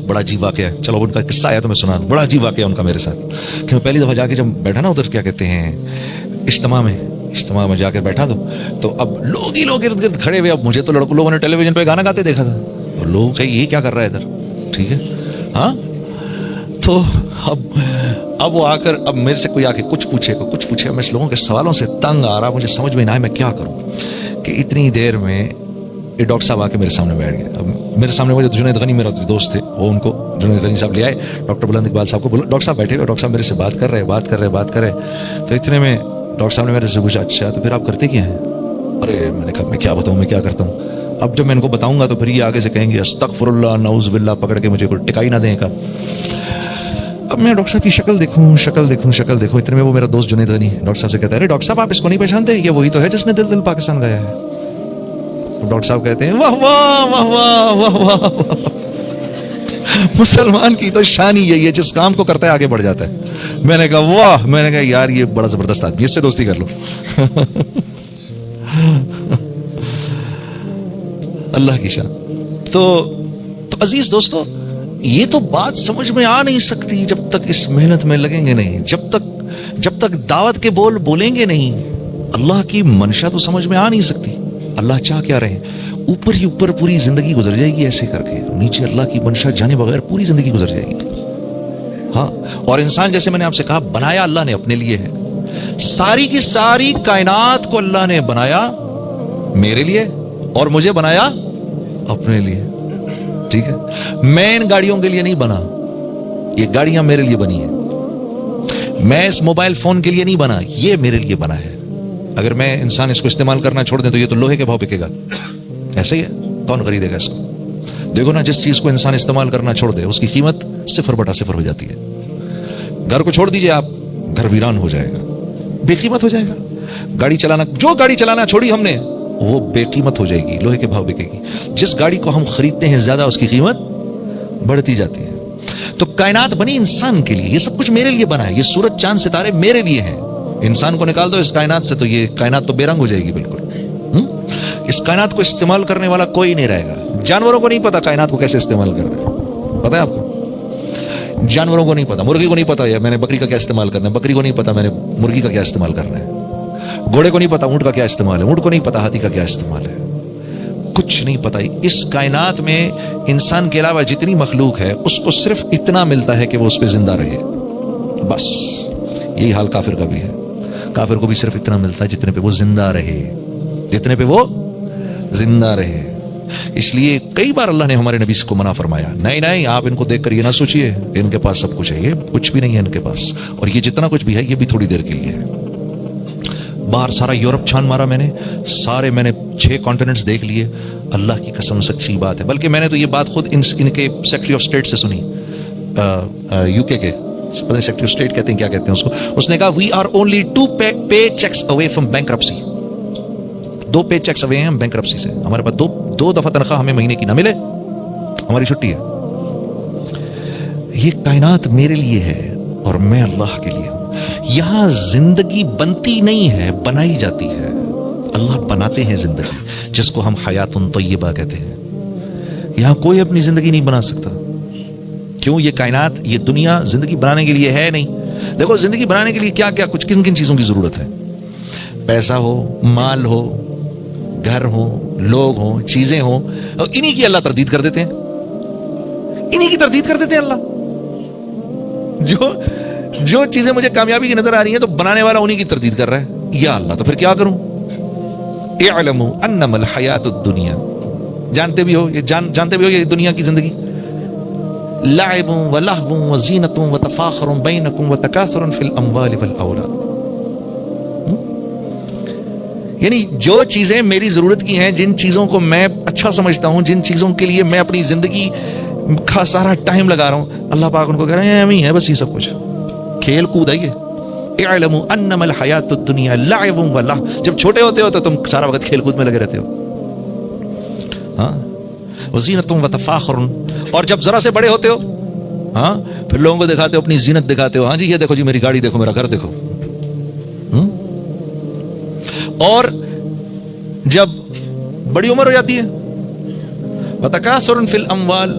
بڑا عجیب واقعہ ہے. چلو ان کا قصہ آیا تو میں سنا. بڑا عجیب واقعہ ان کا میرے ساتھ کہ میں پہلی دفعہ جا کے جب بیٹھا نا ادھر کیا کہتے ہیں اجتماع میں جا کر بیٹھا تو اب لوگ ہی لوگ ارد گرد کھڑے ہوئے. اب مجھے تو لوگوں نے ٹیلی ویژن پہ گانا گاتے دیکھا تھا, اور لوگ کہ یہ کیا کر رہا ہے ادھر, ٹھیک ہے ہاں. تو اب وہ آ کر اب میرے سے کوئی آ کے کچھ پوچھے. میں اس لوگوں کے سوالوں سے تنگ آ رہا, مجھے سمجھ میں نہ آئے میں کیا کروں. کہ اتنی دیر میں یہ ڈاکٹر صاحب آ کے میرے سامنے بیٹھ گئے. اب میرے سامنے وہ جنید غنی میرا دوست تھے, وہ ان کو جنید غنی صاحب لے آئے, ڈاکٹر بلند اقبال صاحب کو بولا ڈاکٹر صاحب بیٹھے ہوئے, ڈاکٹر صاحب میرے سے بات کر رہے. تو اتنے میں ڈاکٹر صاحب نے میرے سے پوچھا اچھا تو پھر آپ کرتے کیا ہیں. ارے میں نے کہا میں کیا بتاؤں, میں کیا کرتا ہوں. اب جب میں ان کو بتاؤں گا تو پھر یہ آگے سے کہیں گے استغفر اللہ نعوذ باللہ, پکڑ کے مجھے کوئی ٹکائی نہ دیں کا. اب میں ڈاکٹر صاحب کی شکل دیکھوں. اتنے میں وہ میرا دوست جنید غنی ڈاکٹر صاحب سے کہتا ہے ارے ڈاکٹر صاحب آپ اس کو نہیں پہچانتے, یہ وہی تو ہے جس نے دل پاکستان گایا ہے. ڈاکٹر صاحب کہتے ہیں واہ واہ واہ واہ واہ واہ, مسلمان کی تو شان ہی یہی ہے جس کام کو کرتا ہے آگے بڑھ جاتا ہے. میں نے کہا واہ, میں نے کہا یار یہ بڑا زبردست آدمی, اس سے دوستی کر لو. اللہ کی شان. تو عزیز دوستو, یہ تو بات سمجھ میں آ نہیں سکتی جب تک اس محنت میں لگیں گے نہیں, جب تک دعوت کے بول بولیں گے نہیں. اللہ کی منشا تو سمجھ میں آ نہیں سکتی. اللہ چاہ کیا رہے, اوپر ہی اوپر پوری زندگی گزر جائے گی ایسے کر کے, نیچے اللہ کی منشا جانے بغیر پوری زندگی گزر جائے گی. ہاں, اور انسان جیسے میں نے آپ سے کہا بنایا اللہ نے اپنے لیے ہے. ساری کی ساری کائنات کو اللہ نے بنایا میرے لیے اور مجھے بنایا اپنے لیے, ٹھیک ہے. میں ان گاڑیوں کے لیے نہیں بنا, یہ گاڑیاں میرے لیے بنی ہیں. میں اس موبائل فون کے لیے نہیں بنا, یہ میرے لیے بنا ہے. اگر میں انسان اس کو استعمال کرنا چھوڑ دیں تو یہ تو لوہے کے بھاؤ بکے گا. ایسا ہی ہے, کون خریدے گا اس کو. دیکھو نا, جس چیز کو انسان استعمال کرنا چھوڑ دے اس کی قیمت 0/0 ہو جاتی ہے. گھر کو چھوڑ دیجئے آپ, گھر ویران ہو جائے گا, بے قیمت ہو جائے گا. گاڑی چلانا چھوڑی ہم نے, وہ بے قیمت ہو جائے گی, لوہے کے بھاؤ بکے گی. جس گاڑی کو ہم خریدتے ہیں زیادہ اس کی قیمت بڑھتی جاتی ہے. تو کائنات بنی انسان کے لیے, یہ سب کچھ میرے لیے بنا ہے. یہ سورج چاند ستارے میرے لیے ہیں. انسان کو نکال دو اس کائنات سے تو یہ کائنات تو بے رنگ ہو جائے گی بالکل. اس کائنات کو استعمال کرنے والا کوئی نہیں رہے گا. جانوروں کو نہیں پتا کائنات کو کیسے استعمال کر رہے ہیں, پتہ ہے آپ کو. جانوروں کو نہیں پتا, مرغی کو نہیں پتا میں نے بکری کا کیا استعمال کرنا ہے, بکری کو نہیں پتا میں نے مرغی کا کیا استعمال کرنا ہے, گھوڑے کو نہیں پتا اونٹ کا کیا استعمال ہے, اونٹ کو نہیں پتا ہاتھی کا کیا استعمال ہے. کچھ نہیں پتا. اس کائنات میں انسان کے علاوہ جتنی مخلوق ہے اس کو صرف اتنا ملتا ہے کہ وہ اس پہ زندہ رہے, بس. یہی حال کافر کا بھی ہے. کافر کو بھی صرف اتنا ملتا ہے جتنے پہ وہ زندہ رہے, جتنے پہ وہ زندہ رہے. اس لیے کئی بار اللہ نے ہمارے نبی کو منع فرمایا, نہیں آپ ان کو دیکھ کر یہ نہ سوچئے ان کے پاس سب کچھ ہے, یہ کچھ بھی نہیں ہے ان کے پاس, اور یہ جتنا کچھ بھی ہے یہ بھی تھوڑی دیر کے لیے ہے. باہر سارا یورپ چھان مارا میں نے, میں نے 6 کانٹیننٹس دیکھ لیے. اللہ کی قسم سچی بات ہے. بلکہ میں نے تو یہ بات خود ان کے سیکرٹری آف اسٹیٹ سے سنی, یو کے سیکرٹری آف اسٹیٹ کہتے ہیں, کیا کہتے ہیں اس کو. اس نے کہا we are only 2 pay cheques away from bankruptcy. 2 pay cheques away ہیں ہم بینکرپسی سے. ہمارے پاس دو دفعہ تنخواہ ہمیں مہینے کی نہ ملے, ہماری چھٹی ہے. یہ کائنات میرے لیے ہے اور میں اللہ کے لیے ہوں. یہاں زندگی بنتی نہیں ہے, بنائی جاتی ہے. اللہ بناتے ہیں زندگی, جس کو ہم حیات طیبہ کہتے ہیں. یہاں کوئی اپنی زندگی نہیں بنا سکتا. کیوں؟ یہ کائنات, یہ دنیا زندگی بنانے کے لیے ہے نہیں. دیکھو زندگی بنانے کے لیے کیا کیا کچھ کن چیزوں کی ضرورت ہے. پیسہ ہو, مال ہو, گھر ہو, لوگ ہوں, چیزیں ہوں, اور انہی کی اللہ تردید کر دیتے ہیں. انہی کی تردید کر دیتے ہیں اللہ. جو چیزیں مجھے کامیابی کی نظر آ رہی ہیں تو بنانے والا انہی کی تردید کر رہا ہے. یا اللہ, تو پھر کیا کروں؟ اعلموا انما الحیات الدنیا, جانتے بھی ہو یہ دنیا کی زندگی لعب ولہو وزینت وتفاخر بینکم وتکاثر فی الاموال والاولاد. یعنی جو چیزیں میری ضرورت کی ہیں, جن چیزوں کو میں اچھا سمجھتا ہوں, جن چیزوں کے لیے میں اپنی زندگی کا سارا ٹائم لگا رہا ہوں, اللہ پاک ان کو کہہ رہے ہیں امی ہے بس یہ سب کچھ کھیل کود ہے. یہ اعلموا انما الحیات الدنیا لعب ولہو. جب چھوٹے ہوتے ہو تو تم سارا وقت کھیل کود میں لگے رہتے ہو, ہاں, وزینت وتفاخر. اور جب ذرا سے بڑے ہوتے ہو, ہاں, پھر لوگوں کو دکھاتے ہو, اپنی زینت دکھاتے ہو. ہاں جی, یہ دیکھو جی میری گاڑی دیکھو, میرا گھر دیکھو. اور جب بڑی عمر ہو جاتی ہے, وتکاثر فی الاموال,